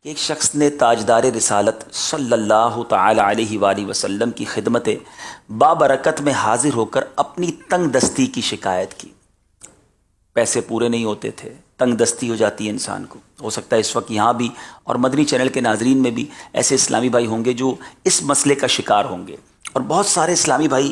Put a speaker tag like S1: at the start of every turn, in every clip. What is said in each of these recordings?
S1: ایک شخص نے تاجدار رسالت صلی اللہ تعالی علیہ وآلہ وسلم کی خدمت بابرکت میں حاضر ہو کر اپنی تنگ دستی کی شکایت کی۔ پیسے پورے نہیں ہوتے تھے، تنگ دستی ہو جاتی ہے انسان کو۔ ہو سکتا ہے اس وقت یہاں بھی اور مدنی چینل کے ناظرین میں بھی ایسے اسلامی بھائی ہوں گے جو اس مسئلے کا شکار ہوں گے، اور بہت سارے اسلامی بھائی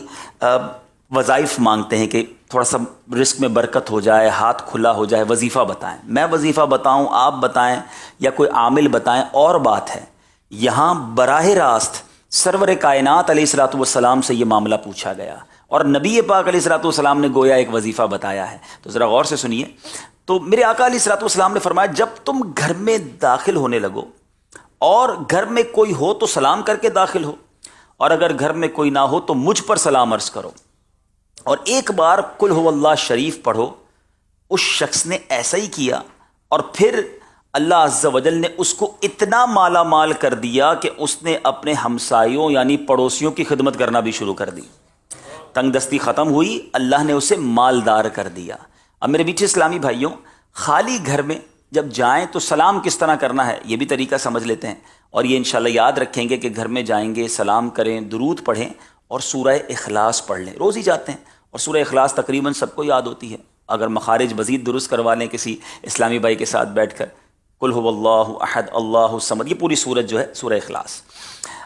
S1: وظائف مانگتے ہیں کہ تھوڑا سا رزق میں برکت ہو جائے، ہاتھ کھلا ہو جائے، وظیفہ بتائیں۔ میں وظیفہ بتاؤں، آپ بتائیں، یا کوئی عامل بتائیں، اور بات ہے یہاں براہ راست سرور کائنات علیہ الصلوۃ والسلام سے یہ معاملہ پوچھا گیا، اور نبی پاک علیہ الصلوۃ والسلام نے گویا ایک وظیفہ بتایا ہے۔ تو ذرا غور سے سنیے۔ تو میرے آقا علیہ الصلوۃ والسلام نے فرمایا، جب تم گھر میں داخل ہونے لگو اور گھر میں کوئی ہو تو سلام کر کے داخل ہو، اور اگر گھر میں کوئی نہ ہو تو مجھ پر سلام عرض کرو، اور ایک بار قل هو اللہ شریف پڑھو۔ اس شخص نے ایسا ہی کیا، اور پھر اللہ عز و جل نے اس کو اتنا مالا مال کر دیا کہ اس نے اپنے ہمسایوں یعنی پڑوسیوں کی خدمت کرنا بھی شروع کر دی۔ تنگ دستی ختم ہوئی، اللہ نے اسے مالدار کر دیا۔ اب میرے میٹھے اسلامی بھائیوں، خالی گھر میں جب جائیں تو سلام کس طرح کرنا ہے یہ بھی طریقہ سمجھ لیتے ہیں، اور یہ انشاءاللہ یاد رکھیں گے کہ گھر میں جائیں گے سلام کریں، درود پڑھیں، اور سورہ اخلاص پڑھ لیں۔ روز ہی جاتے ہیں اور سورہ اخلاص تقریباً سب کو یاد ہوتی ہے، اگر مخارج مزید درست کروا لیں کسی اسلامی بھائی کے ساتھ بیٹھ کر، قل هو اللہ احد اللہ الصمد، یہ پوری سورت جو ہے سورہ اخلاص۔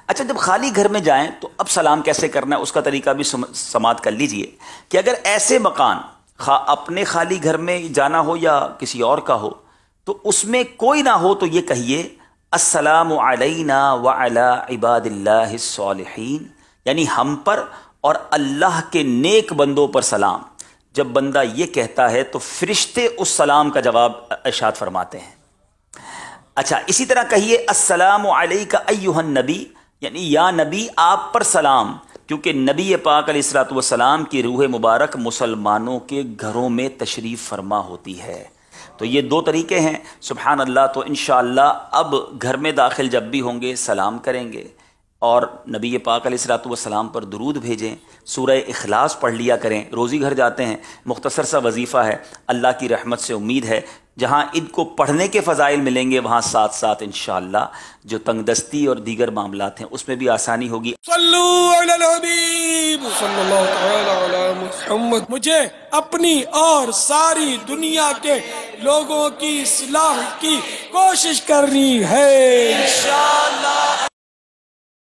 S1: اچھا، جب خالی گھر میں جائیں تو اب سلام کیسے کرنا ہے اس کا طریقہ بھی سماعت کر لیجئے کہ اگر ایسے مکان اپنے خالی گھر میں جانا ہو یا کسی اور کا ہو تو اس میں کوئی نہ ہو تو یہ کہیے السلام علینا وعلی عباد اللہ الصالحین، یعنی ہم پر اور اللہ کے نیک بندوں پر سلام۔ جب بندہ یہ کہتا ہے تو فرشتے اس سلام کا جواب ارشاد فرماتے ہیں۔ اچھا، اسی طرح کہیے السلام علیک ایھا النبی، یعنی یا نبی آپ پر سلام، کیونکہ نبی پاک علیہ الصلوۃ والسلام کی روح مبارک مسلمانوں کے گھروں میں تشریف فرما ہوتی ہے۔ تو یہ دو طریقے ہیں، سبحان اللہ۔ تو انشاءاللہ اب گھر میں داخل جب بھی ہوں گے سلام کریں گے، اور نبی پاک علیہ الصلوۃ والسلام پر درود بھیجیں، سورہ اخلاص پڑھ لیا کریں۔ روزی گھر جاتے ہیں، مختصر سا وظیفہ ہے، اللہ کی رحمت سے امید ہے جہاں ان کو پڑھنے کے فضائل ملیں گے وہاں ساتھ ساتھ انشاءاللہ جو تنگ دستی اور دیگر معاملات ہیں اس میں بھی آسانی ہوگی۔
S2: صلو علی الحبیب صلی اللہ تعالی علی محمد۔ مجھے اپنی اور ساری دنیا کے لوگوں کی اصلاح کی کوشش کرنی ہے انشاءاللہ۔